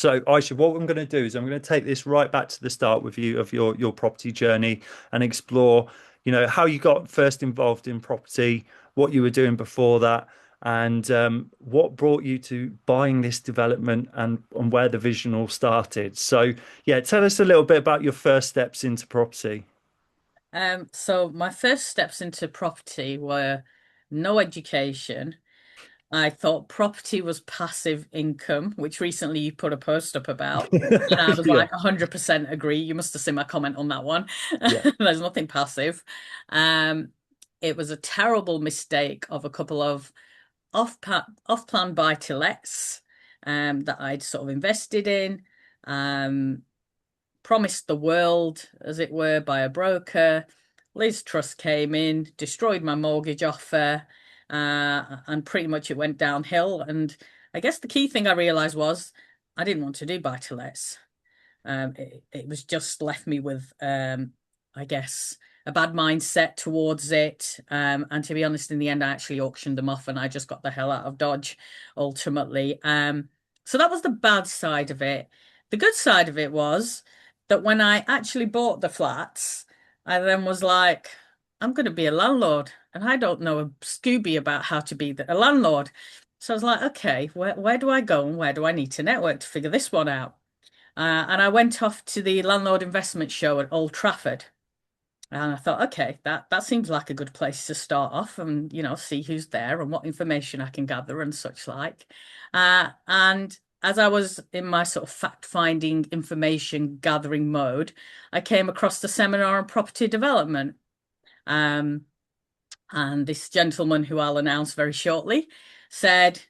So, Aisha, what I'm going to do is I'm going to take this right back to the start with you of your property journey and explore, how you got first involved in property, what you were doing before that, and what brought you to buying this development and where the vision all started. So, yeah, tell us a little bit about your first steps into property. So my first steps into property were no education. I thought property was passive income, which recently you put a post up about. And I was Yeah, like 100% agree. You must have seen my comment on that one. yeah, There's nothing passive. Um, it was a terrible mistake of a couple of off-plan buy-to-lets that I'd sort of invested in. Um, Promised the world, as it were, by a broker. Liz Truss came in, destroyed my mortgage offer, and pretty much it went downhill. And I guess the key thing I realized was I didn't want to do buy to lets. It was just left me with, I guess, a bad mindset towards it. And to be honest, in the end, I actually auctioned them off and I just got the hell out of Dodge ultimately. So that was the bad side of it. The good side of it was that when I actually bought the flats, I then was like, I'm going to be a landlord. And I don't know a Scooby about how to be a landlord. So I was like, okay, where do I go and where do I need to network to figure this one out? And I went off to the Landlord Investment Show at Old Trafford. And I thought, okay, that seems like a good place to start off and, see who's there and what information I can gather and such like. And as I was in my sort of fact-finding, information gathering mode, I came across the seminar on property development. Um, and this gentleman, who I'll announce very shortly, said,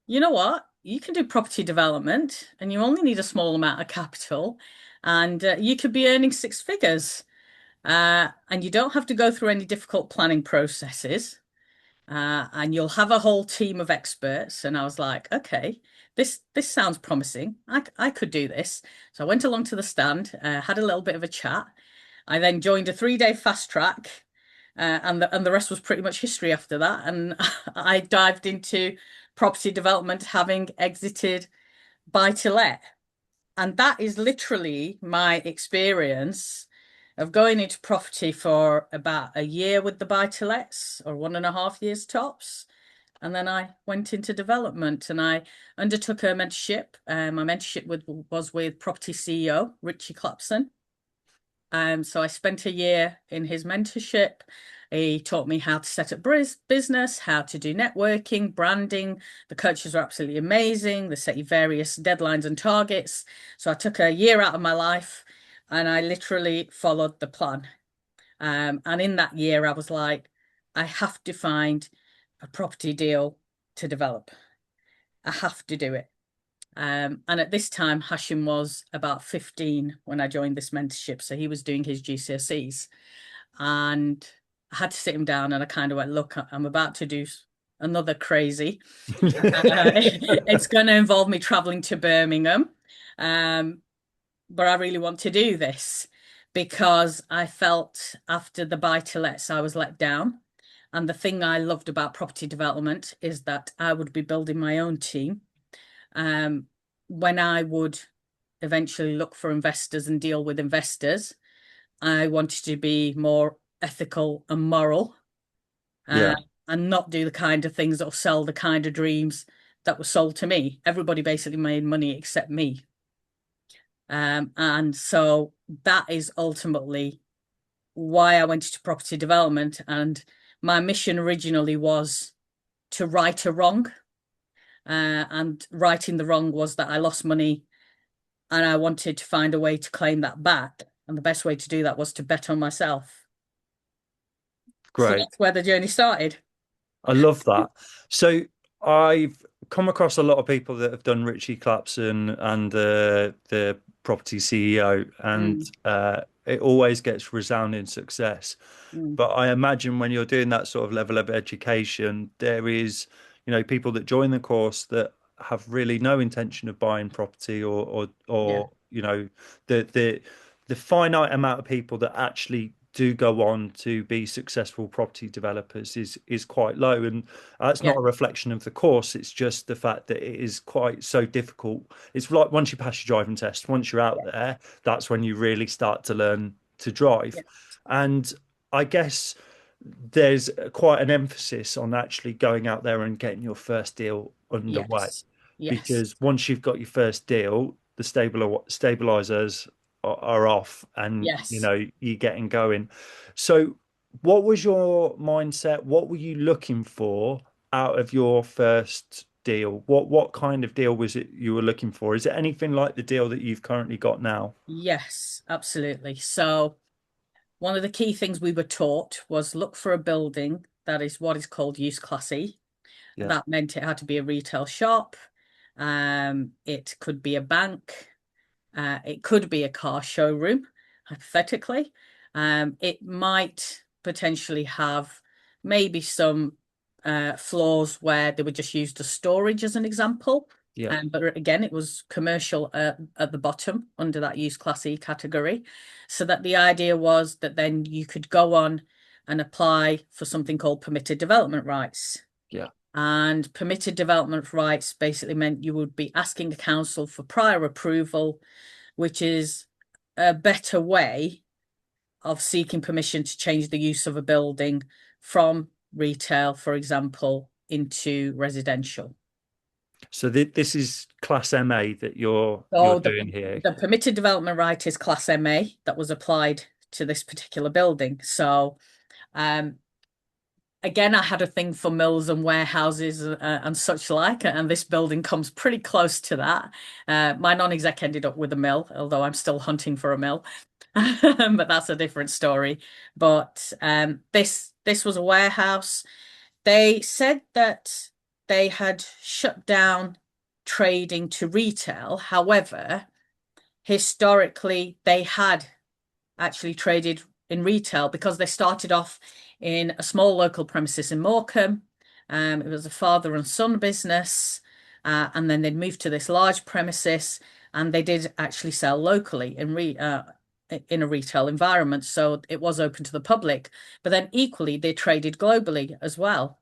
you know what? You can do property development and you only need a small amount of capital and you could be earning six figures. And you don't have to go through any difficult planning processes. And you'll have a whole team of experts. And I was like, okay, this sounds promising. I could do this. So I went along to the stand, had a little bit of a chat. I then joined a 3-day fast track, and the rest was pretty much history after that. And I dived into property development, having exited buy to let. And that is literally my experience of going into property for about a year with the buy to lets, or 1.5 years tops. And then I went into development and I undertook a mentorship. My mentorship was with property CEO Richie Clapson. So I spent a year in his mentorship. He taught me how to set up business, how to do networking, branding. The coaches were absolutely amazing. They set you various deadlines and targets. So I took a year out of my life and I literally followed the plan. And in that year, I was like, I have to find a property deal to develop. I have to do it. And at this time, Hashim was about 15 when I joined this mentorship. So he was doing his GCSEs. And I had to sit him down and I kind of went, look, I'm about to do another crazy. It's going to involve me traveling to Birmingham. Um, but I really want to do this because I felt after the buy to lets, I was let down. And the thing I loved about property development is that I would be building my own team. Um, when I would eventually look for investors and deal with investors, I wanted to be more ethical and moral, uh, yeah. and not do the kind of things that will sell the kind of dreams that were sold to me. Everybody basically made money except me. And so that is ultimately why I went into property development. And my mission originally was to right a wrong. And righting the wrong was that I lost money and I wanted to find a way to claim that back. And the best way to do that was to bet on myself. So Great. that's where the journey started. I love that. So I've come across a lot of people that have done Richie Clapson and the property CEO, and Mm, it always gets resounding success. mm, But I imagine when you're doing that sort of level of education, there is, people that join the course that have really no intention of buying property or yeah. the finite amount of people that actually do go on to be successful property developers is quite low, and that's not Yeah. a reflection of the course. It's just the fact that it is quite so difficult. It's like once you pass your driving test, once you're out there, that's when you really start to learn to drive. Yeah. And I guess there's quite an emphasis on actually going out there and getting your first deal underway, Yes. Yes. because once you've got your first deal, the stabilizers are off, and Yes. you're getting going. So what was your mindset? What were you looking for out of your first deal? What kind of deal was it you were looking for? Is it anything like the deal that you've currently got now? Yes, absolutely. So one of the key things we were taught was look for a building that is what is called use class E. Yeah, That meant it had to be a retail shop. It could be a bank. It could be a car showroom, hypothetically. It might potentially have maybe some floors where they were just used as storage, as an example. yeah, But again, it was commercial at the bottom under that use class E category. So that the idea was that then you could go on and apply for something called permitted development rights. yeah. And permitted development rights basically meant you would be asking the council for prior approval, which is a better way of seeking permission to change the use of a building from retail, for example, into residential. So this is class MA that you're So doing here. the permitted development right is class MA that was applied to this particular building. So um, again, I had a thing for mills and warehouses and such like, and this building comes pretty close to that. My non-exec ended up with a mill, although I'm still hunting for a mill, but that's a different story. But this was a warehouse. They said that they had shut down trading to retail. However, historically, they had actually traded in retail because they started off in a small local premises in Morecambe. It was a father and son business, and then they'd moved to this large premises, and they did actually sell locally in a retail environment, so it was open to the public. But then equally, they traded globally as well.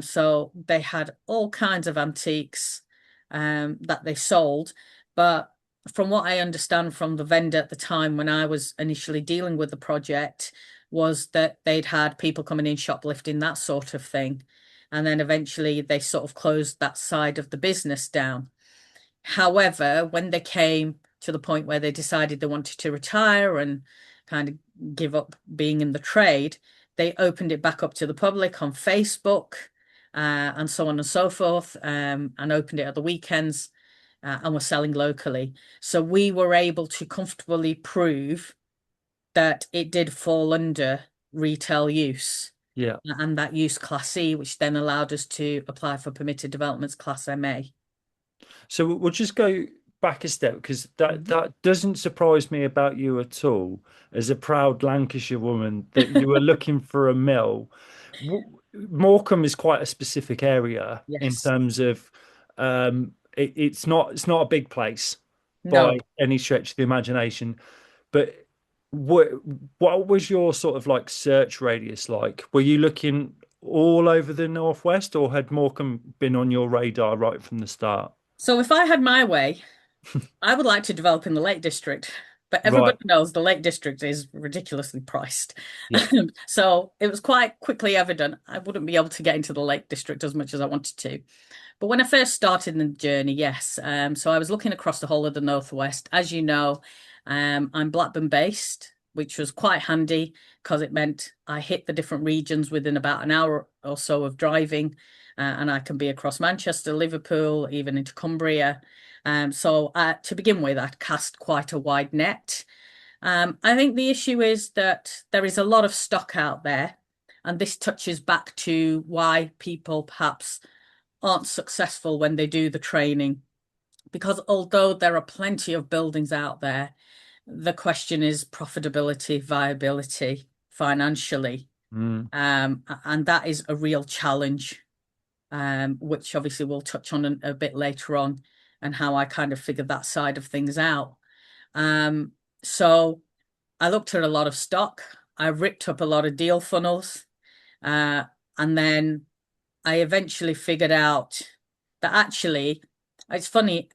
So they had all kinds of antiques that they sold, but from what I understand from the vendor at the time when I was initially dealing with the project, was that they'd had people coming in shoplifting, that sort of thing. And then eventually they sort of closed that side of the business down. However, when they came to the point where they decided they wanted to retire and kind of give up being in the trade, they opened it back up to the public on Facebook, and so on and so forth, and opened it at the weekends, and were selling locally. So we were able to comfortably prove that it did fall under retail use Yeah. and that use class C, which then allowed us to apply for permitted developments class MA. So we'll just go back a step, because that Mhm. that doesn't surprise me about you at all. As a proud Lancashire woman, that you were looking for a mill. Morecambe is quite a specific area in Yes. terms of it's not a big place No. by any stretch of the imagination. But what what was your sort of like search radius like? Were you looking all over the northwest, or had Morecambe been on your radar right from the start? So if I had my way, I would like to develop in the Lake District, but Right. everybody knows the Lake District is ridiculously priced. Yeah. So it was quite quickly evident I wouldn't be able to get into the Lake District as much as I wanted to. But when I first started the journey, yes. So I was looking across the whole of the Northwest. As you know, I'm Blackburn based, which was quite handy because it meant I hit the different regions within about an hour or so of driving, and I can be across Manchester, Liverpool, even into Cumbria. So to begin with, I cast quite a wide net. I think the issue is that there is a lot of stock out there, and this touches back to why people perhaps aren't successful when they do the training. Because although there are plenty of buildings out there, the question is profitability, viability, financially. Mm. And that is a real challenge, which obviously we'll touch on a bit later on, and how I kind of figured that side of things out. Um, so I looked at a lot of stock. I ripped up a lot of deal funnels. Uh, and then I eventually figured out that actually, it's funny,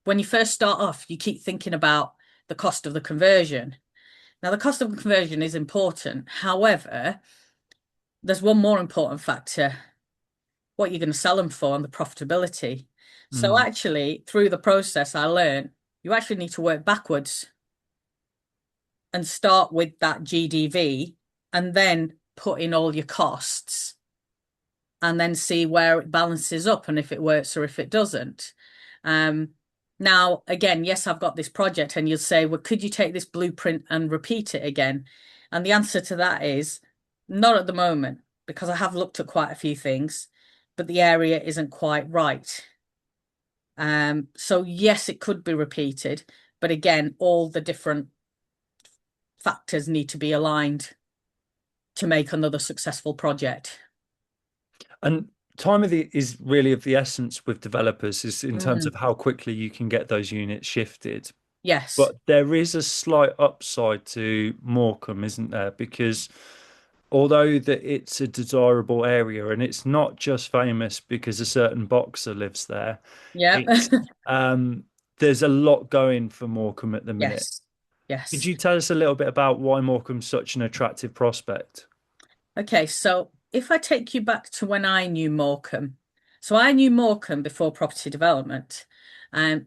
when you first start off, you keep thinking about the cost of the conversion. Now, the cost of conversion is important. However, there's one more important factor, what you're going to sell them for and the profitability. So Mm. actually, through the process, I learned you actually need to work backwards and start with that GDV and then put in all your costs and then see where it balances up and if it works or if it doesn't. Um, Now, again, yes, I've got this project, and you'll say, well, could you take this blueprint and repeat it again? And the answer to that is not at the moment, because I have looked at quite a few things, but the area isn't quite right. So yes, it could be repeated, but again, all the different factors need to be aligned to make another successful project. And time is really of the essence with developers, is in terms of Mm, how quickly you can get those units shifted. yes. But there is a slight upside to Morecambe, isn't there? Because although that it's a desirable area and it's not just famous because a certain boxer lives there, Yeah. it's there's a lot going for Morecambe at the minute. Yes. Could Yes. you tell us a little bit about why Morecambe's such an attractive prospect? Okay, so if I take you back to when I knew Morecambe, so I knew Morecambe before property development.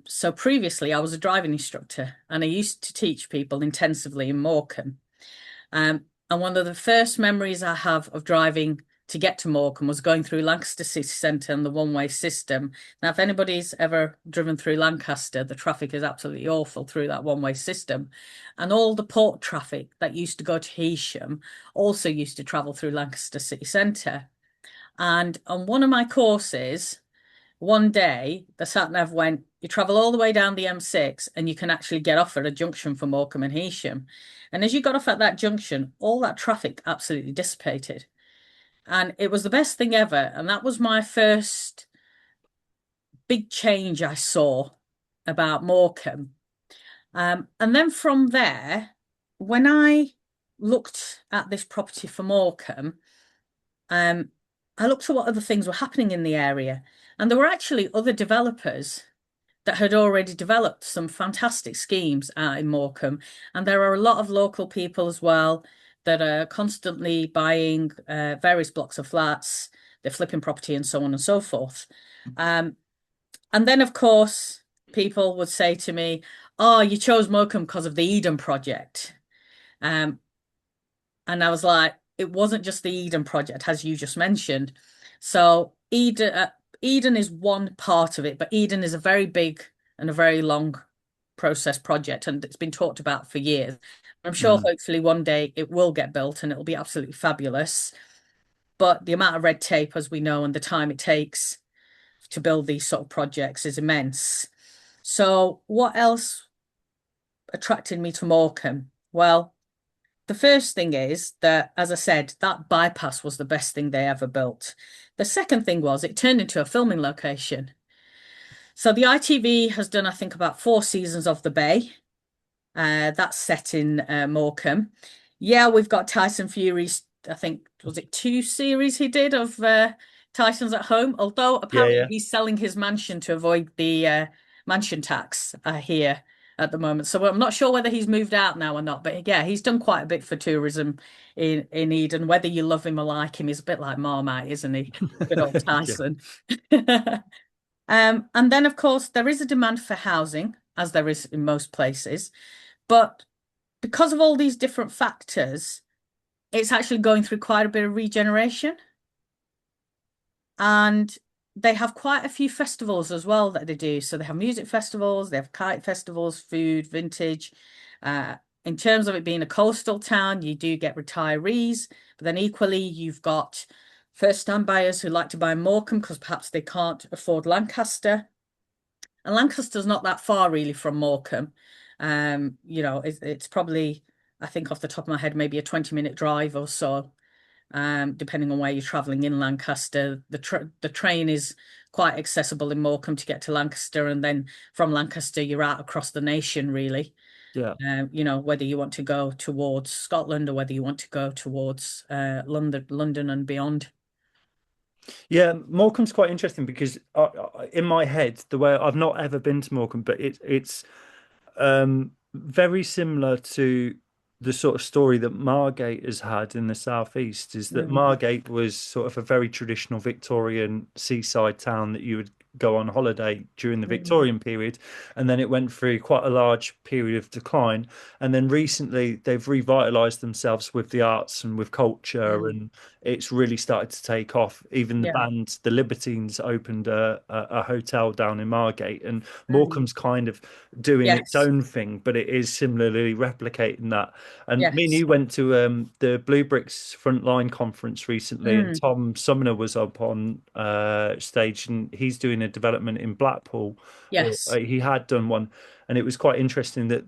So previously I was a driving instructor and I used to teach people intensively in Morecambe. And one of the first memories I have of driving to get to Morecambe was going through Lancaster City Centre and the one-way system. Now, if anybody's ever driven through Lancaster, the traffic is absolutely awful through that one-way system. And all the port traffic that used to go to Heysham also used to travel through Lancaster City Centre. And on one of my courses, one day the sat nav went, you travel all the way down the M6 and you can actually get off at a junction for Morecambe and Heysham. And as you got off at that junction, all that traffic absolutely dissipated. And it was the best thing ever. And that was my first big change I saw about Morecambe. And then from there, when I looked at this property for Morecambe, um, I looked at what other things were happening in the area. And there were actually other developers that had already developed some fantastic schemes out in Morecambe. And there are a lot of local people as well that are constantly buying various blocks of flats, they're flipping property and so on and so forth. Um, and then, of course, people would say to me, oh, you chose Morecambe because of the Eden Project. Um, and I was like, it wasn't just the Eden Project, as you just mentioned. So Eden is one part of it, but Eden is a very big and a very long process project, and it's been talked about for years. I'm sure Mm. hopefully one day it will get built and it'll be absolutely fabulous. But the amount of red tape, as we know, and the time it takes to build these sort of projects is immense. So, what else attracted me to Morecambe? Well, the first thing is that, as I said, that bypass was the best thing they ever built. The second thing was it turned into a filming location. So the ITV has done, I think, about 4 seasons of The Bay. That's set in Morecambe. Yeah, we've got Tyson Fury's, I think, was it 2 series he did of Tyson's at Home? Although Yeah, apparently yeah. he's selling his mansion to avoid the mansion tax here at the moment. So I'm not sure whether he's moved out now or not. But yeah, he's done quite a bit for tourism in Eden. Whether you love him or like him, he's a bit like Marmite, isn't he? Good old Yeah. Tyson. And then, of course, there is a demand for housing, as there is in most places. But because of all these different factors, it's actually going through quite a bit of regeneration. And they have quite a few festivals as well that they do. So they have music festivals, they have kite festivals, food, vintage. Uh, in terms of it being a coastal town, you do get retirees, but then equally, you've got first-time buyers who like to buy Morecambe because perhaps they can't afford Lancaster. And Lancaster's not that far really from Morecambe. It's probably, I think off the top of my head, maybe a 20-minute drive or so, depending on where you're traveling in Lancaster. The train is quite accessible in Morecambe to get to Lancaster, and then from Lancaster you're out across the nation, really. Yeah. You know, whether you want to go towards Scotland or whether you want to go towards London and beyond. Yeah, Morecambe's quite interesting because in my head, the way I've not ever been to Morecambe, but it's very similar to the sort of story that Margate has had in the southeast. Is that Mm, Margate was sort of a very traditional Victorian seaside town that you would go on holiday during the mm, Victorian period, and then it went through quite a large period of decline. And then recently, they've revitalized themselves with the arts and with culture, mm. and it's really started to take off. Even the Yeah. band, the Libertines, opened a hotel down in Margate, and Mm. Morecambe's kind of doing its Yes. own thing, but it is similarly replicating that. And me and Yes. you went to the Blue Bricks Frontline conference recently, and Mm. Tom Sumner was up on stage, and he's doing a development in Blackpool, or Yes. he had done one, and it was quite interesting that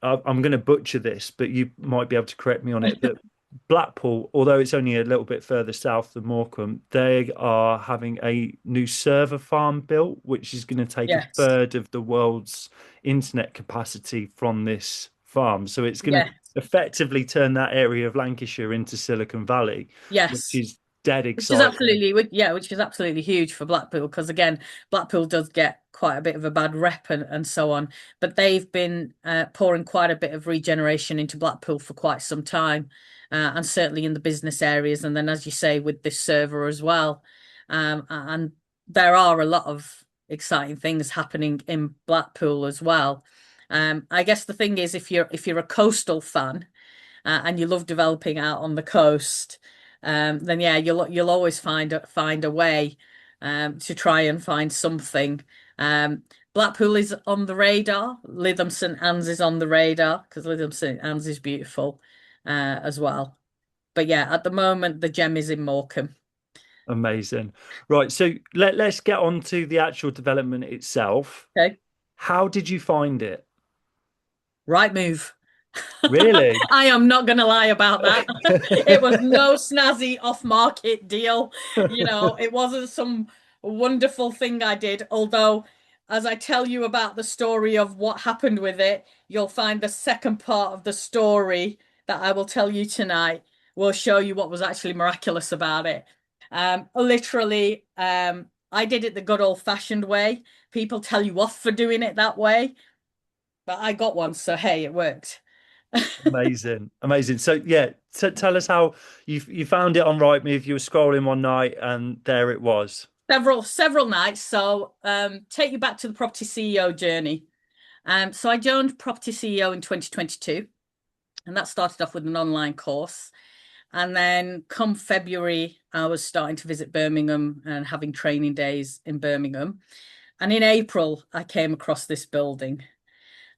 I'm going to butcher this, but you might be able to correct me on it. That Blackpool, although it's only a little bit further south than Morecambe, they are having a new server farm built, which is going to take a Yes. third of the world's internet capacity from this farm. So it's going to Yes. effectively turn that area of Lancashire into Silicon Valley, which Yes. is dead Which is exciting. absolutely, yeah, which is absolutely huge for Blackpool because again, Blackpool does get quite a bit of a bad rep and so on, but they've been pouring quite a bit of regeneration into Blackpool for quite some time, and certainly in the business areas, and then as you say with this server as well, and there are a lot of exciting things happening in Blackpool as well. I guess the thing is, if you're a coastal fan and you love developing out on the coast, then yeah, you'll always find a way to try and find something. Um, Blackpool is on the radar. Lytham St Anne's is on the radar because Lytham St Anne's is beautiful as well. But yeah, at the moment the gem is in Morecambe. Amazing. Right, so let's get on to the actual development itself. Okay, How did you find it? right move. Really? I am not going to lie about that. It was no snazzy off-market deal. You know, it wasn't some wonderful thing I did. Although, as I tell you about the story of what happened with it, you'll find the second part of the story that I will tell you tonight will show you what was actually miraculous about it. Literally, I did it the good old-fashioned way. People tell you off for doing it that way, but I got one, so hey, it worked. Amazing, amazing. So yeah, tell us how you found it on Rightmove. You were scrolling one night and there it was. Several nights. So take you back to the property CEO journey. So I joined property CEO in 2022, and that started off with an online course. And then come February, I was starting to visit Birmingham and having training days in Birmingham. And in April, I came across this building.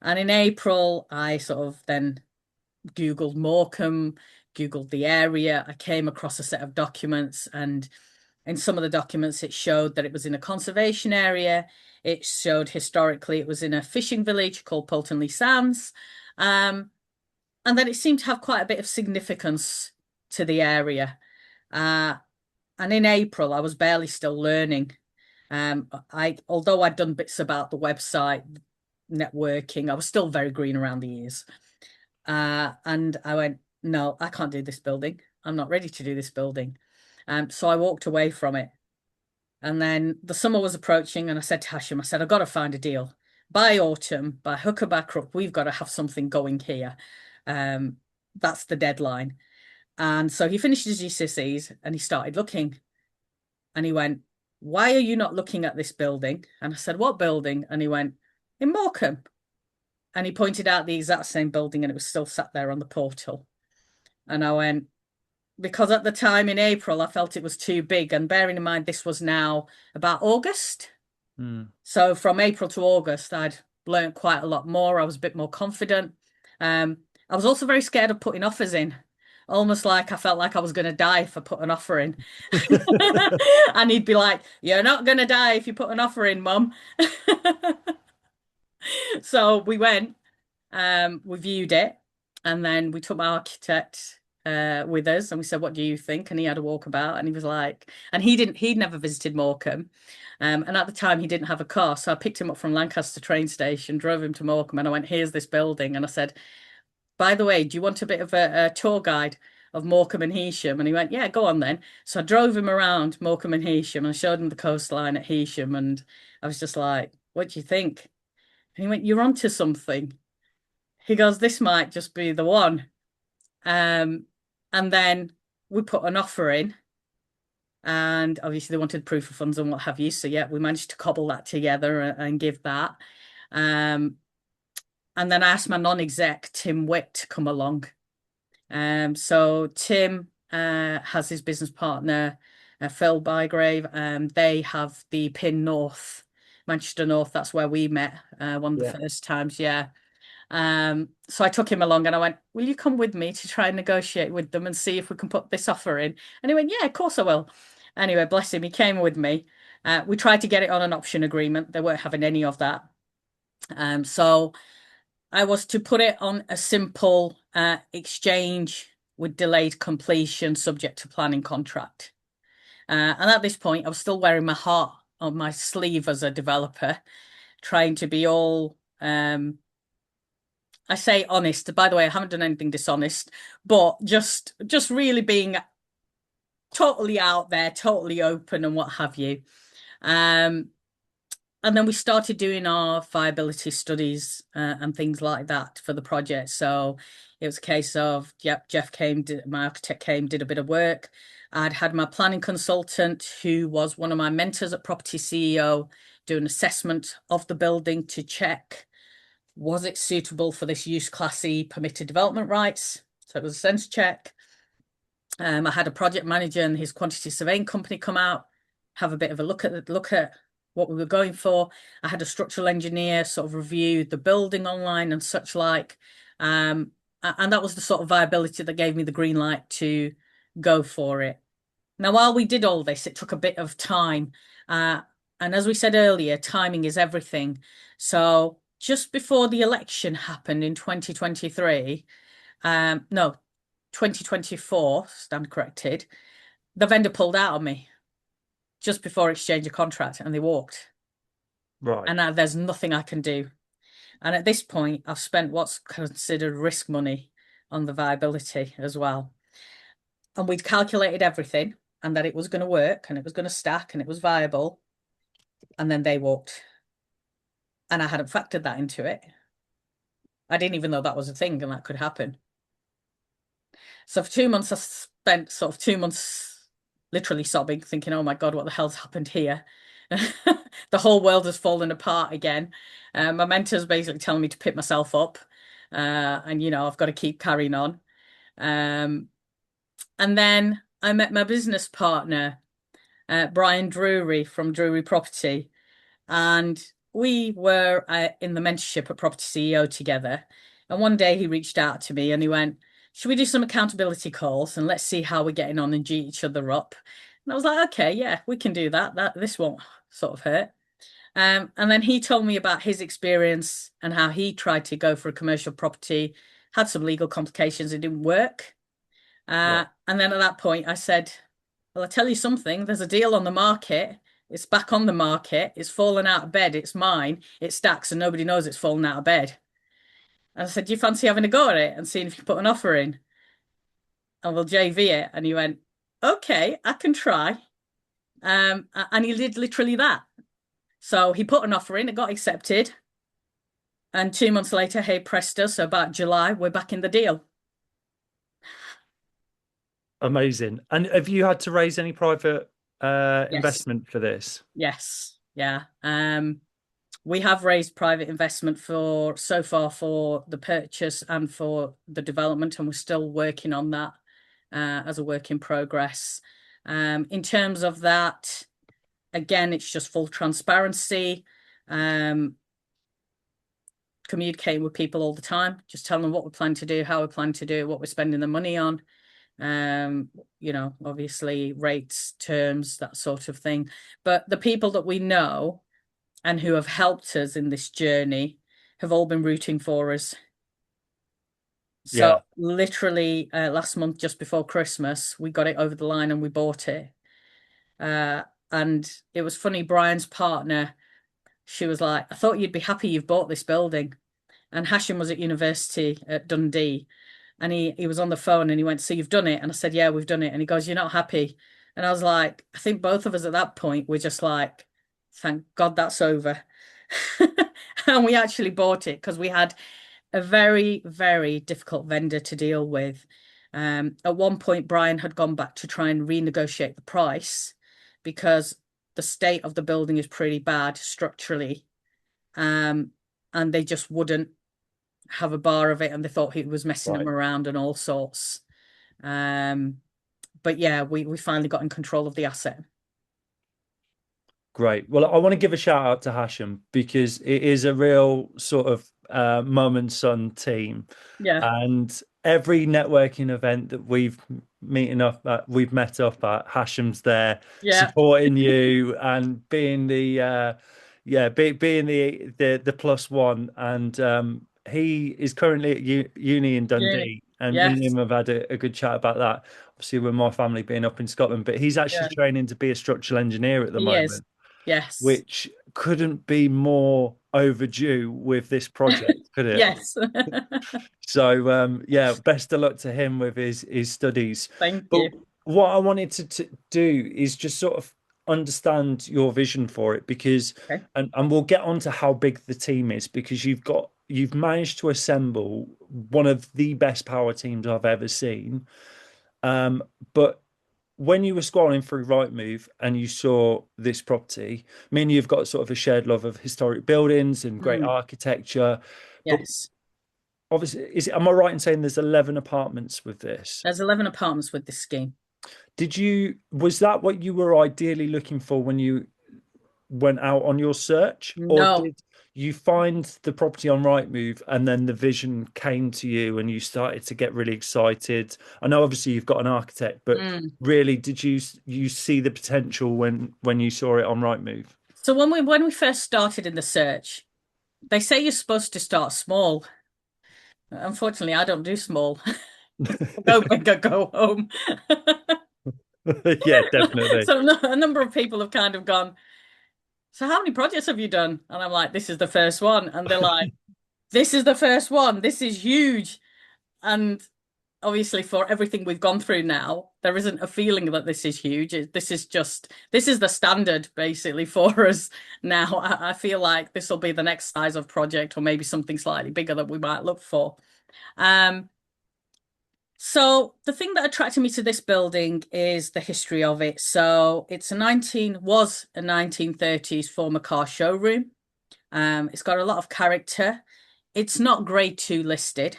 And in April, I sort of then Googled Morecambe, Googled the area. I came across a set of documents, and in some of the documents, it showed that it was in a conservation area. It showed historically it was in a fishing village called Poltonley Sands. Um, and then it seemed to have quite a bit of significance to the area. Uh, and in April, I was barely still learning. Although I'd done bits about the website, networking, I was still very green around the ears. And I went, no, I can't do this building. I'm not ready to do this building. So I walked away from it. And then the summer was approaching, and I said to Hashim, I said, I've got to find a deal. By autumn, by hook or by crook, we've got to have something going here. Um, that's the deadline. And so he finished his GCSEs and he started looking. And he went, why are you not looking at this building? And I said, what building? And he went, in Morecambe. And he pointed out the exact same building and it was still sat there on the portal. And I went, because at the time in April, I felt it was too big. And bearing in mind, this was now about August. Hmm. So from April to August, I'd learned quite a lot more. I was a bit more confident. Um, I was also very scared of putting offers in, almost like I felt like I was going to die if I put an offer in. And he'd be like, you're not going to die if you put an offer in, Mum. So we went, we viewed it, and then we took my architect. with us, and we said, "What do you think?" And he had a walkabout, and he was like, and he'd never visited Morecambe, and at the time he didn't have a car, so I picked him up from Lancaster train station, drove him to Morecambe, and I went, "Here's this building," and I said, "By the way, do you want a bit of a tour guide of Morecambe and Heysham?" And he went, "Yeah, go on then." So I drove him around Morecambe and Heysham and showed him the coastline at Heysham, and I was just like, "What do you think?" And he went, "You're onto something." He goes, "This might just be the one." Um, and then we put an offer in, and obviously they wanted proof of funds and what have you. So yeah, we managed to cobble that together and give that. Um, and then I asked my non-exec, Tim Wick, to come along. So Tim has his business partner, Phil Bygrave. They have the Pin North, Manchester North. That's where we met one of the Yeah. first times. Yeah. So I took him along and I went, "Will you come with me to try and negotiate with them and see if we can put this offer in?" And he went, "Yeah, of course I will." Anyway, bless him, he came with me. We tried to get it on an option agreement. They weren't having any of that. So I was to put it on a simple exchange with delayed completion subject to planning contract. And at this point, I was still wearing my heart on my sleeve as a developer, trying to be all I say honest. By the way, I haven't done anything dishonest, but just really being totally out there, totally open and what have you. Um, and then we started doing our viability studies and things like that for the project. So it was a case of, yep, Jeff came, my architect came, did a bit of work. I'd had my planning consultant, who was one of my mentors at Property CEO, do an assessment of the building to check, was it suitable for this use class E permitted development rights? So it was a sense check. I had a project manager and his quantity surveying company come out, have a bit of a look at what we were going for. I had a structural engineer sort of review the building online and such like. And that was the sort of viability that gave me the green light to go for it. Now, while we did all this, it took a bit of time. And as we said earlier, timing is everything. So just before the election happened in 2023, no, 2024, stand corrected, the vendor pulled out on me just before exchange of contract and they walked. Right. And now there's nothing I can do. And at this point, I've spent what's considered risk money on the viability as well. And we'd calculated everything and that it was going to work and it was going to stack and it was viable. And then they walked. And I hadn't factored that into it. I didn't even know that was a thing and that could happen. So for 2 months, I spent sort of 2 months literally sobbing, thinking, "Oh my God, what the hell's happened here?" The whole world has fallen apart again. My mentor's basically telling me to pick myself up. And, I've got to keep carrying on. Um, and then I met my business partner, Brian Drury from Drury Property. And we were in the mentorship at Property CEO together. And one day he reached out to me and he went, "Should we do some accountability calls and let's see how we're getting on and G each other up?" And I was like, "Okay, yeah, we can do that. This won't sort of hurt." And then he told me about his experience and how he tried to go for a commercial property, had some legal complications, it didn't work. Right. And then at that point, I said, "Well, I'll tell you something. There's a deal on the market. It's back on the market. It's fallen out of bed. It's mine. It stacks and nobody knows it's fallen out of bed." And I said, "Do you fancy having a go at it and seeing if you put an offer in? And we'll JV it." And he went, "Okay, I can try." And he did literally that. So he put an offer in, it got accepted. And 2 months later, hey presto, so about July, we're back in the deal. Amazing. And have you had to raise any private Yes, investment for this? yes, yeah. We have raised private investment for so far for the purchase and for the development, and we're still working on that as a work in progress. In terms of that, again, it's just full transparency. Um, Communicating with people all the time, just telling them what we plan to do, how we plan to do it, what we're spending the money on. Um, obviously rates, terms, that sort of thing. But the people that we know and who have helped us in this journey have all been rooting for us. So Yeah. literally last month, just before Christmas, we got it over the line and we bought it. Uh, and it was funny, Brian's partner, she was like, I thought you'd be happy you've bought this building. And Hashim was at university at Dundee. And he was on the phone and he went, so you've done it? And I said, yeah, we've done it. And he goes, you're not happy? And I was like, I think both of us at that point were just like, thank God that's over. And we actually bought it because we had a very, very difficult vendor to deal with. At one point, Brian had gone back to try and renegotiate the price because the state of the building is pretty bad structurally. Um, and they just wouldn't have a bar of it and they thought he was messing them Right. around and all sorts. Um, but yeah, we finally got in control of the asset. Great. Well, I want to give a shout out to Hashem because it is a real sort of mum and son team. Yeah, And every networking event that we've met up at, Hashem's there yeah, supporting you and being being the plus one. And he is currently at uni in uni. Dundee, and me and Yes, him have had a good chat about that. Obviously, with my family being up in Scotland, but he's actually yeah, training to be a structural engineer at the he is. moment, Yes, which couldn't be more overdue with this project, could it? yes. So yeah, best of luck to him with his studies. Thank But you. what I wanted to do is just sort of understand your vision for it because Okay. and we'll get on to how big the team is because you've managed to assemble one of the best power teams I've ever seen. Um, but when you were scrolling through Rightmove and you saw this property, me and you've got sort of a shared love of historic buildings and great Mm, architecture. But yes. obviously, am I right in saying there's 11 apartments with this? There's 11 apartments with this scheme. Was that what you were ideally looking for when you went out on your search, or No. did you find the property on Rightmove and then the vision came to you and you started to get really excited? I know obviously you've got an architect, but Mm. really, did you see the potential when you saw it on Rightmove? So when we first started in the search, they say you're supposed to start small. Unfortunately, I don't do small. Go big or go home. Yeah, definitely. So a number of people have kind of gone, so how many projects have you done? And I'm like, this is the first one. And they're like, this is the first one. This is huge. And obviously, for everything we've gone through now, there isn't a feeling that this is huge. This is the standard basically for us now. I feel like this will be the next size of project or maybe something slightly bigger that we might look for. Um, So the thing that attracted me to this building is the history of it. So was a 1930s former car showroom. It's got a lot of character. It's not grade two listed,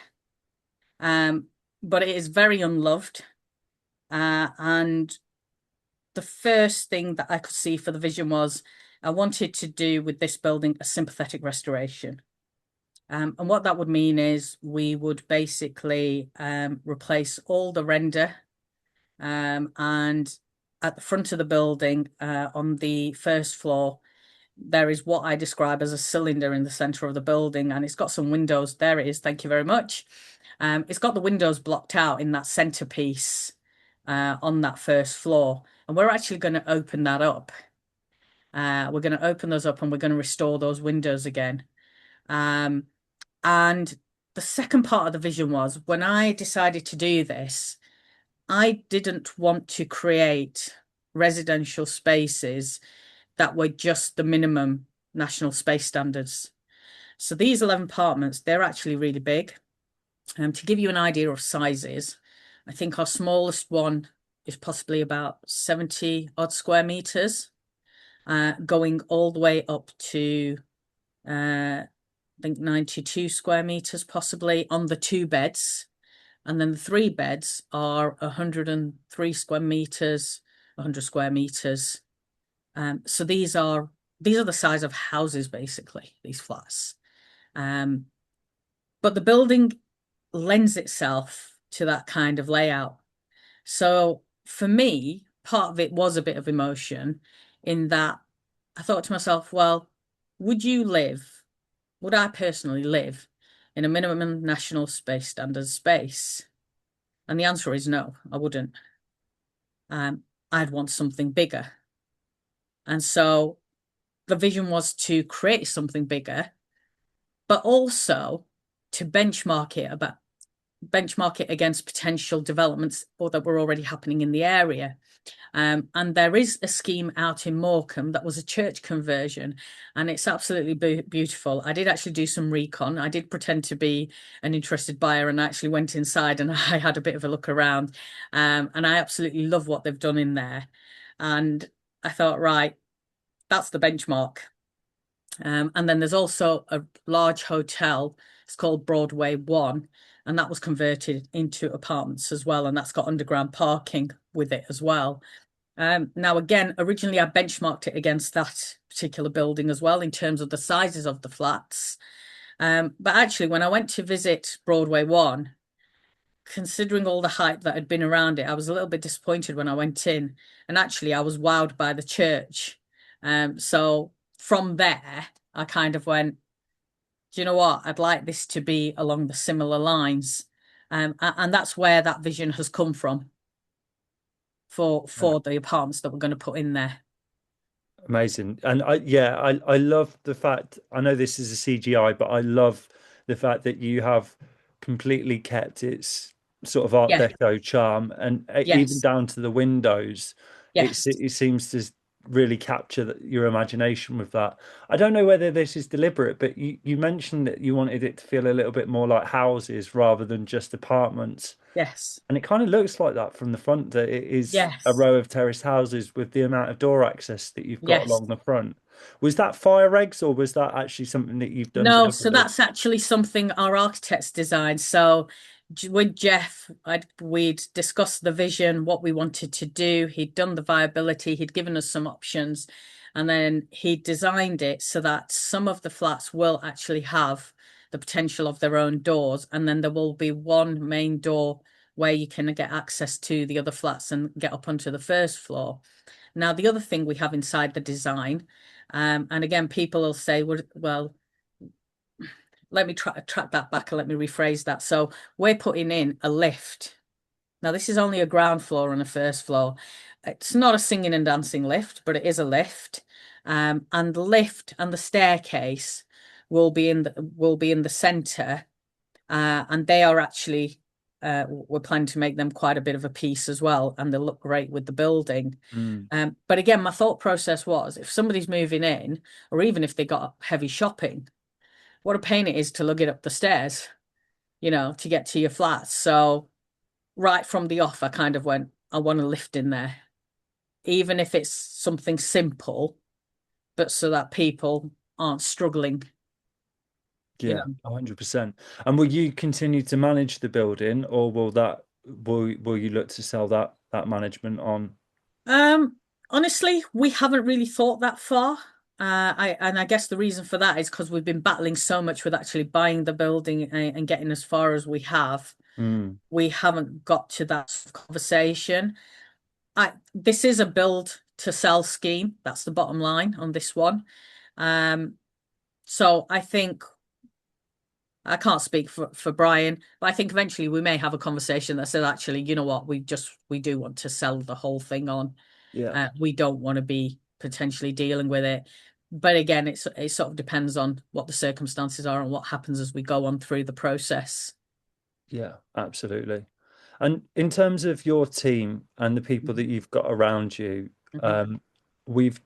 um, but it is very unloved. And the first thing that I could see for the vision was I wanted to do with this building a sympathetic restoration. And what that would mean is we would basically replace all the render. And at the front of the building, on the first floor, there is what I describe as a cylinder in the center of the building, and it's got some windows. There it is. Thank you very much. It's got the windows blocked out in that centerpiece on that first floor, and we're actually going to open that up. We're going to open those up and we're going to restore those windows again. Um, and the second part of the vision was when I decided to do this. I didn't want to create residential spaces that were just the minimum national space standards. So these 11 apartments, they're actually really big. To give you an idea of sizes, I think our smallest one is possibly about 70 odd square meters, going all the way up to I think 92 square meters possibly on the two beds. And then the three beds are 103 square meters, 100 square meters. So these are the size of houses, basically, these flats. Um, but the building lends itself to that kind of layout. So for me, part of it was a bit of emotion in that I thought to myself, well, would you live, would I personally live in a minimum national space standard space? And the answer is no, I wouldn't. I'd want something bigger. And so the vision was to create something bigger, but also to benchmark it against potential developments or that were already happening in the area. And there is a scheme out in Morecambe that was a church conversion, and it's absolutely beautiful. I did actually do some recon. I did pretend to be an interested buyer and I actually went inside and I had a bit of a look around. And I absolutely love what they've done in there. And I thought, right, that's the benchmark. And then there's also a large hotel. It's called Broadway One, and that was converted into apartments as well. And that's got underground parking with it as well. Now, again, originally I benchmarked it against that particular building as well in terms of the sizes of the flats. But actually, when I went to visit Broadway One, considering all the hype that had been around it, I was a little bit disappointed when I went in. And actually, I was wowed by the church. So from there, I kind of went, do you know what? I'd like this to be along the similar lines. And that's where that vision has come from for the apartments that we're going to put in there. Amazing. And I love the fact, I know this is a CGI, but I love the fact that you have completely kept its sort of Art Yeah, Deco charm, and even yes, down to the windows, yes, it seems to really capture your imagination with that. I don't know whether this is deliberate, but you mentioned that you wanted it to feel a little bit more like houses rather than just apartments. yes, And it kind of looks like that from the front, that it is a yes, row of terraced houses with the amount of door access that you've got yes. along the front. Was that fire eggs, or was that actually something that you've done No, so deliberately? that's actually something our architects designed. So with Jeff, we'd discussed the vision, what we wanted to do. He'd done the viability, he'd given us some options, and then he designed it so that some of the flats will actually have the potential of their own doors, and then there will be one main door where you can get access to the other flats and get up onto the first floor. Now, the other thing we have inside the design, and again, people will say, well, let me track that back and let me rephrase that. So we're putting in a lift. Now, this is only a ground floor and a first floor. It's not a singing and dancing lift, but it is a lift. And the lift and the staircase will be in the center. And they are actually we're planning to make them quite a bit of a piece as well, and they look great with the building. Mm, But again, my thought process was if somebody's moving in, or even if they got heavy shopping, what a pain it is to lug it up the stairs, to get to your flat. So right from the off, I kind of went, I want a lift in there, even if it's something simple, but so that people aren't struggling, you yeah, know. 100%. And will you continue to manage the building, or will you look to sell that management on? Um, Honestly, we haven't really thought that far. I guess the reason for that is because we've been battling so much with actually buying the building and getting as far as we have. Mm, We haven't got to that sort of conversation. This is a build to sell scheme. That's the bottom line on this one. Um, so I think I can't speak for Brian, but I think eventually we may have a conversation that says, actually, you know what, we do want to sell the whole thing on. yeah. We don't want to be potentially dealing with it. But again, it sort of depends on what the circumstances are and what happens as we go on through the process. Yeah, absolutely. And in terms of your team and the people that you've got around you, Mhm. um, we've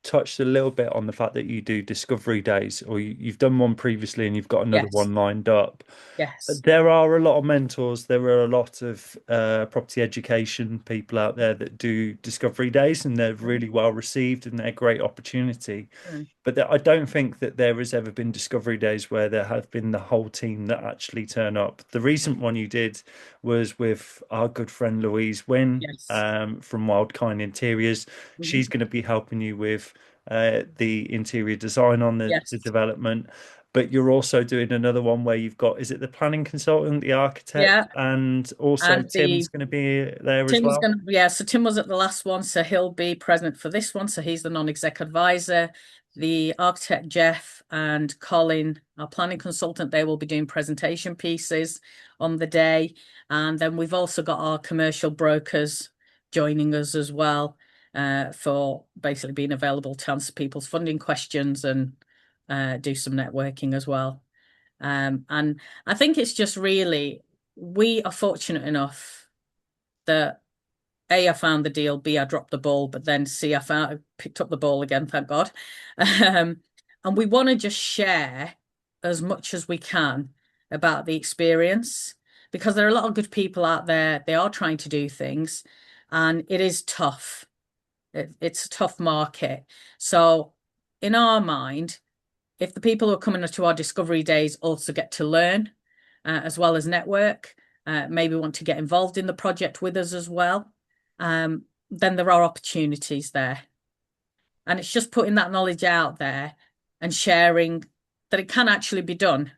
touched a little bit on the fact that you do discovery days, or you've done one previously and you've got another Yes, one lined up. yes, There are a lot of mentors, there are a lot of property education people out there that do discovery days, and they're Mhm. really well received and they're a great opportunity. Mm. But I don't think that there has ever been discovery days where there have been the whole team that actually turn up. The recent one you did was with our good friend Louise Wynn, Yes. from Wild Kind Interiors. Mhm. She's going to be helping you with the interior design on the Yes. development. But you're also doing another one where you've got, is it the planning consultant, the architect, Yeah. and also And Tim's going to be there as Tim's well? gonna, yeah, so Tim was at the last one, so he'll be present for this one. So he's the non-exec advisor. the architect Jeff and Colin, our planning consultant, they will be doing presentation pieces on the day. And then we've also got our commercial brokers joining us as well, for basically being available to answer people's funding questions and do some networking as well. And I think it's just really, we are fortunate enough that A, I found the deal, B, I dropped the ball, but then C, I picked up the ball again, thank God. And we want to just share as much as we can about the experience, because there are a lot of good people out there. They are trying to do things, and it is tough. It's a tough market. So, in our mind, if the people who are coming to our discovery days also get to learn, as well as network, maybe want to get involved in the project with us as well, then there are opportunities there. And it's just putting that knowledge out there and sharing that it can actually be done.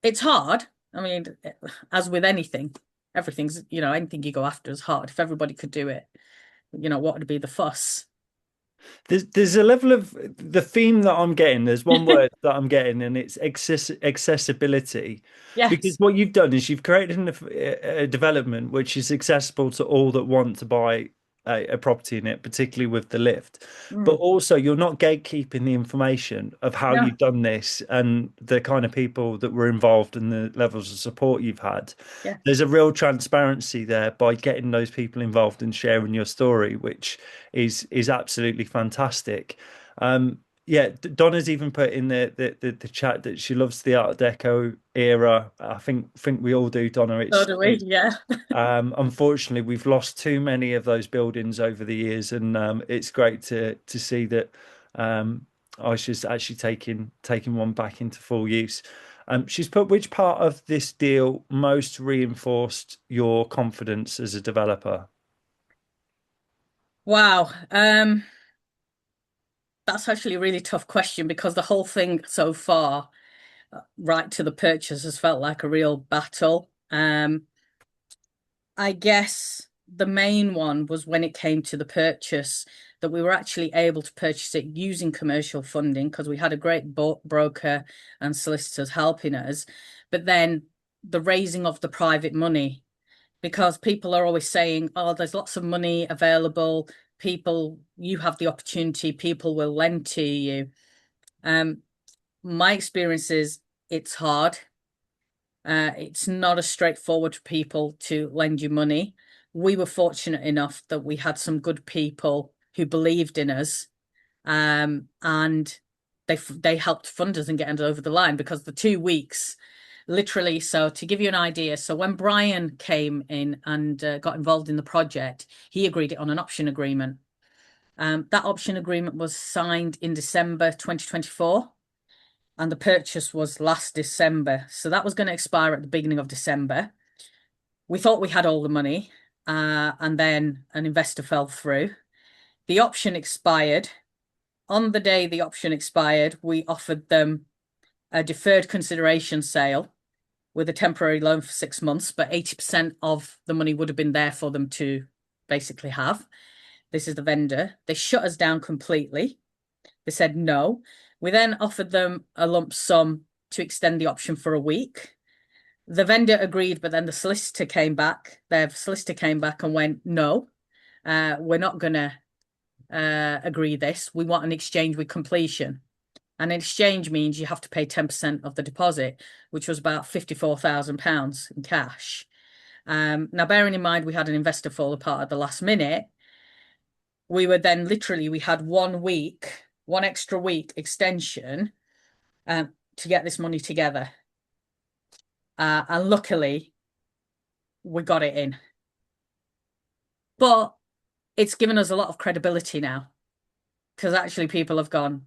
It's hard. I mean, as with anything, everything's, anything you go after is hard. If everybody could do it, what would be the fuss? There's a level of the theme that I'm getting. There's one word that I'm getting, and it's accessibility. Because Yes. what you've done is you've created a development which is accessible to all that want to buy a property in it, particularly with the lift. But Mm. also, you're not gatekeeping the information of how No. you've done this and the kind of people that were involved and the levels of support you've had. Yeah. There's a real transparency there by getting those people involved and sharing your story, which is absolutely fantastic. Yeah, Donna's even put in the chat that she loves the Art Deco era. I think we all do, Donna. So It's do we. it's Yeah. unfortunately we've lost too many of those buildings over the years, and it's great to see that Aisha's actually taking one back into full use. She's put, which part of this deal most reinforced your confidence as a developer? Wow. That's actually a really tough question because the whole thing so far, right to the purchase, has felt like a real battle. I guess the main one was when it came to the purchase, that we were actually able to purchase it using commercial funding because we had a great broker and solicitors helping us. But then the raising of the private money, because people are always saying, oh, there's lots of money available. People, you have the opportunity, people will lend to you. Um, my experience is it's hard. It's not as straightforward for people to lend you money. We were fortunate enough that we had some good people who believed in us, and they helped fund us and get us over the line because the 2 weeks, literally. So to give you an idea, so when Brian came in and got involved in the project, he agreed it on an option agreement. That option agreement was signed in December 2024 and the purchase was last December. So that was going to expire at the beginning of December. We thought we had all the money, and then an investor fell through. The option expired. On the day the option expired, we offered them a deferred consideration sale with a temporary loan for 6 months, but 80% of the money would have been there for them to basically have. This is the vendor. They shut us down completely. They said no. We then offered them a lump sum to extend the option for a week. The vendor agreed, but then the solicitor came back. Their solicitor came back and went, no, we're not going to agree this. We want an exchange with completion. And an exchange means you have to pay 10% of the deposit, which was about £54,000 in cash. Now, bearing in mind, we had an investor fall apart at the last minute. We were then literally, we had 1 week, one extra week extension to get this money together. And luckily, we got it in. But it's given us a lot of credibility now because actually people have gone,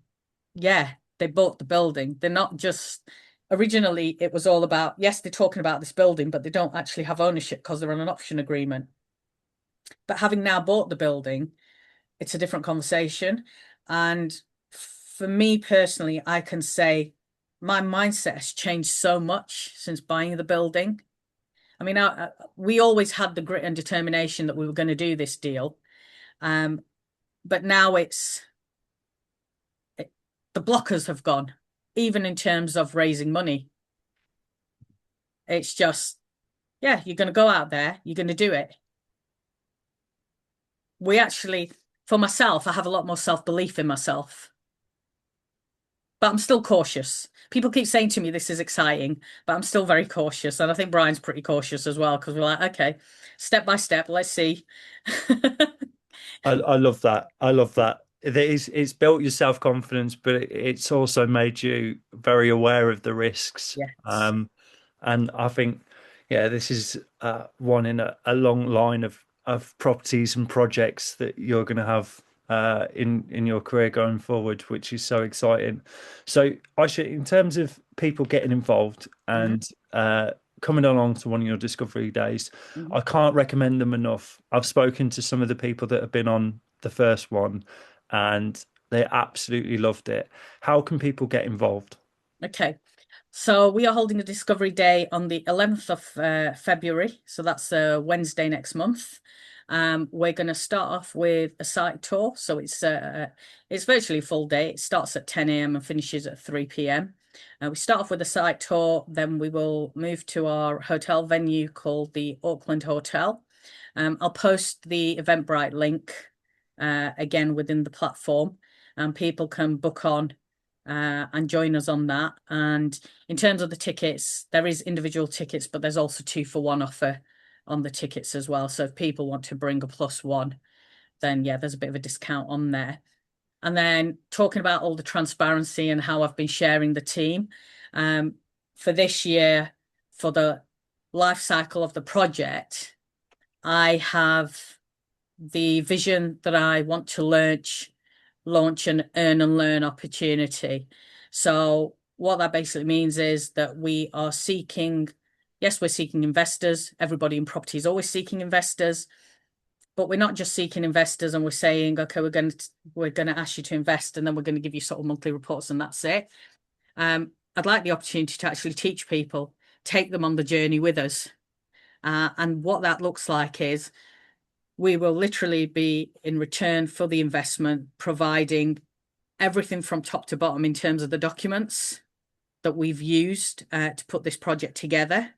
yeah, they bought the building. They're not just, originally, it was all about, yes, they're talking about this building, but they don't actually have ownership because they're on an option agreement. But having now bought the building, it's a different conversation. And for me personally, I can say my mindset has changed so much since buying the building. I mean, we always had the grit and determination that we were going to do this deal. But now it's the blockers have gone, even in terms of raising money. It's just, yeah, you're going to go out there, you're going to do it. We actually, for myself, I have a lot more self-belief in myself, but I'm still cautious. People keep saying to me, this is exciting, but I'm still very cautious. And I think Brian's pretty cautious as well, because we're like, okay, step by step, let's see. I love that. I love that. It's built your self-confidence, but it's also made you very aware of the risks. Yes. And I think, yeah, this is one in a long line of properties and projects that you're going to have in your career going forward, which is so exciting. So, Aisha, in terms of people getting involved Hmm. and coming along to one of your discovery days, Hmm. I can't recommend them enough. I've spoken to some of the people that have been on the first one, and they absolutely loved it. How can people get involved? Okay. So we are holding a Discovery Day on the 11th of February. So that's Wednesday next month. We're going to start off with a site tour. So it's virtually a full day. It starts at 10 a.m. and finishes at 3 p.m. We start off with a site tour, then we will move to our hotel venue called the Auckland Hotel. I'll post the Eventbrite link again within the platform, and people can book on and join us on that. And in terms of the tickets, there is individual tickets, but there's also 2 for 1 offer on the tickets as well. So if people want to bring a plus one, then yeah, there's a bit of a discount on there. And then talking about all the transparency and how I've been sharing the team um, for this year, for the life cycle of the project, I have the vision that I want to launch an earn and learn opportunity. So what that basically means is that we are seeking, yes, we're seeking investors. Everybody in property is always seeking investors, but we're not just seeking investors and we're saying, okay, we're going to ask you to invest and then we're going to give you sort of monthly reports and that's it. I'd like the opportunity to actually teach people, take them on the journey with us. And what that looks like is we will literally be in return for the investment, providing everything from top to bottom in terms of the documents that we've used to put this project together.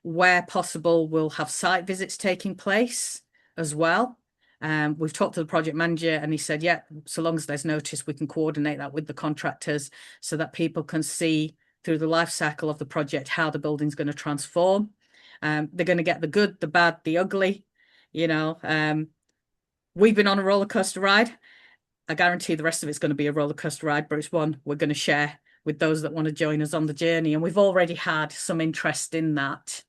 Where possible, we'll have site visits taking place as well. We've talked to the project manager and he said, yeah, so long as there's notice, we can coordinate that with the contractors so that people can see through the life cycle of the project how the building's going to transform. They're going to get the good, the bad, the ugly. You know, we've been on a roller coaster ride. I guarantee the rest of it's going to be a roller coaster ride, but it's one we're going to share with those that want to join us on the journey. And we've already had some interest in that.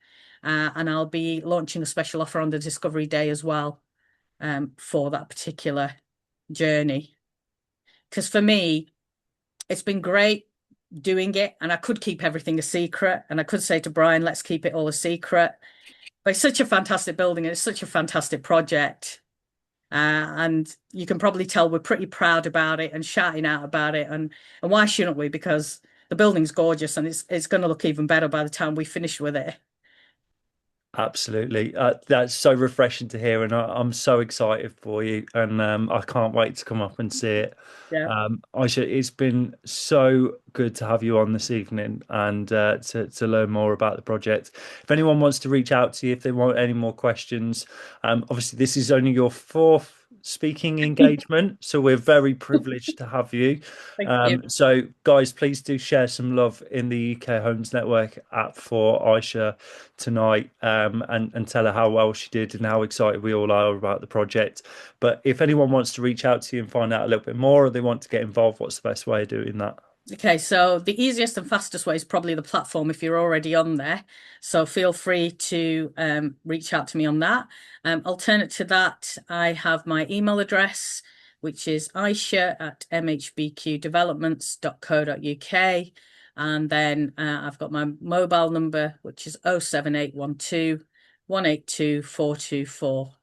And I'll be launching a special offer on the Discovery Day as well for that particular journey. Because for me, it's been great doing it, and I could keep everything a secret. And I could say to Brian, let's keep it all a secret. But it's such a fantastic building and it's such a fantastic project. And you can probably tell we're pretty proud about it and shouting out about it. And why shouldn't we? Because the building's gorgeous and it's going to look even better by the time we finish with it. Absolutely. That's so refreshing to hear, and I'm so excited for you, and I can't wait to come up and see it. Yeah. Aisha, it's been so good to have you on this evening and to learn more about the project. If anyone wants to reach out to you, if they want any more questions, obviously this is only your fourth speaking engagement, so we're very privileged to have you. Thank you. So, guys, please do share some love in the UK Homes Network app for Aisha tonight, and tell her how well she did and how excited we all are about the project. But if anyone wants to reach out to you and find out a little bit more, or they want to get involved, what's the best way of doing that? Okay, so the easiest and fastest way is probably the platform if you're already on there. So feel free to reach out to me on that. Alternate to that, I have my email address, which is Aisha at mhbqdevelopments.co.uk. And then I've got my mobile number, which is 07812 182 424.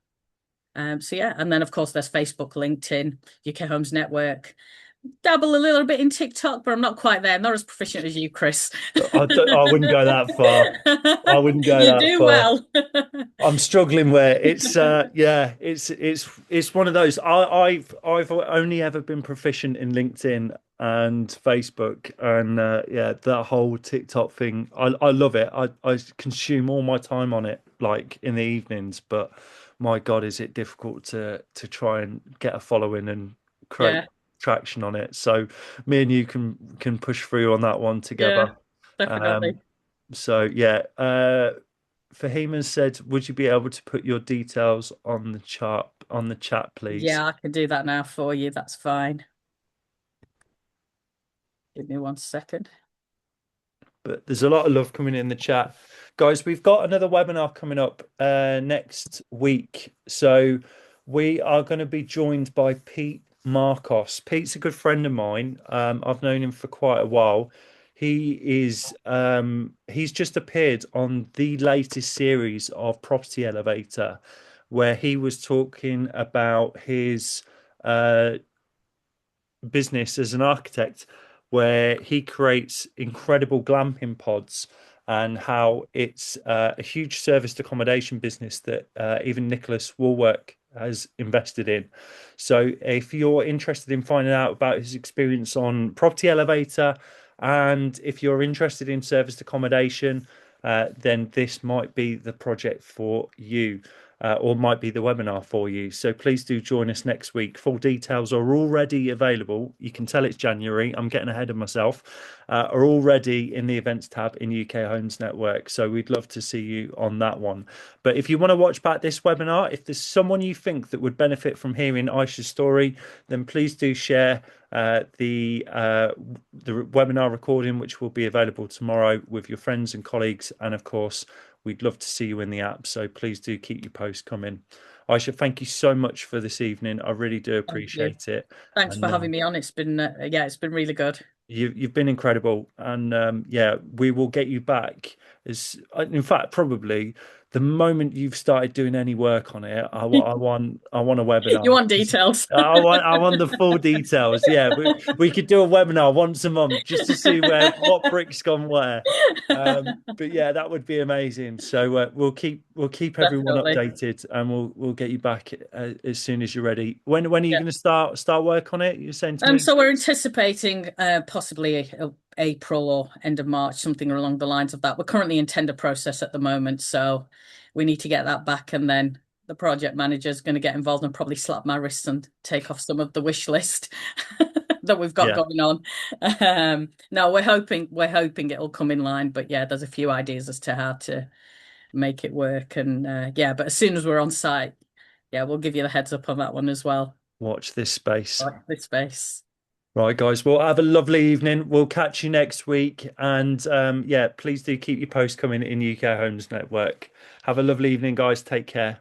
So yeah, and then of course there's Facebook, LinkedIn, UK Homes Network. Dabble a little bit in TikTok, but I'm not quite there. I'm not as proficient as you, Chris. I wouldn't go that far. I wouldn't go You that do far. well. I'm struggling where it's yeah, it's one of those. I've only ever been proficient in LinkedIn, and Facebook, and yeah, that whole TikTok thing. I love it. I consume all my time on it, like in the evenings. But my God, is it difficult to try and get a following and create Yeah, traction on it. So me and you can push through on that one together. yeah, definitely. Um, so yeah, Fahim has said, would you be able to put your details on the chart on the chat, please? Yeah, I can do that now for you. That's fine. Give me 1 second. But there's a lot of love coming in the chat. Guys, we've got another webinar coming up next week. So we are going to be joined by Pete Marcos. Pete's a good friend of mine. I've known him for quite a while. He's just appeared on the latest series of Property Elevator, where he was talking about his uh, business as an architect where he creates incredible glamping pods and how it's a huge serviced accommodation business that even Nicholas Woolwork has invested in. So if you're interested in finding out about his experience on Property Elevator and if you're interested in serviced accommodation, then this might be the project for you or might be the webinar for you. So please do join us next week. Full details are already available. You can tell it's January. I'm getting ahead of myself. Are already in the events tab in UK Homes Network. So we'd love to see you on that one. But if you want to watch back this webinar, if there's someone you think that would benefit from hearing Aaisha's story, then please do share the webinar recording, which will be available tomorrow with your friends and colleagues, and of course we'd love to see you in the app. So please do keep your posts coming. Aaisha, thank you so much for this evening. I really do Thank you. appreciate it. Thanks for And having me on. It's been, yeah, it's been really good. you've been incredible. And yeah, we will get you back. As in fact, probably the moment you've started doing any work on it, I want a You webinar. want details? I want the full details. Yeah, we could do a webinar once a month just to see where what brick's gone where. But yeah, that would be amazing. So we'll keep everyone Definitely. updated, and we'll get you back as soon as you're ready. When are you Yeah. going to start work on it? You're saying to me? So we're anticipating possibly April or end of March, something along the lines of that. We're currently in tender process at the moment, so we need to get that back, and then the project manager is going to get involved and probably slap my wrists and take off some of the wish list that we've got Yeah. going on. No, we're hoping it'll come in line, but yeah, there's a few ideas as to how to make it work, and yeah, but as soon as we're on site, yeah, we'll give you the heads up on that one as well. Watch this space. Like this space. Right, guys. Well, have a lovely evening. We'll catch you next week. And yeah, please do keep your posts coming in UK Homes Network. Have a lovely evening, guys. Take care.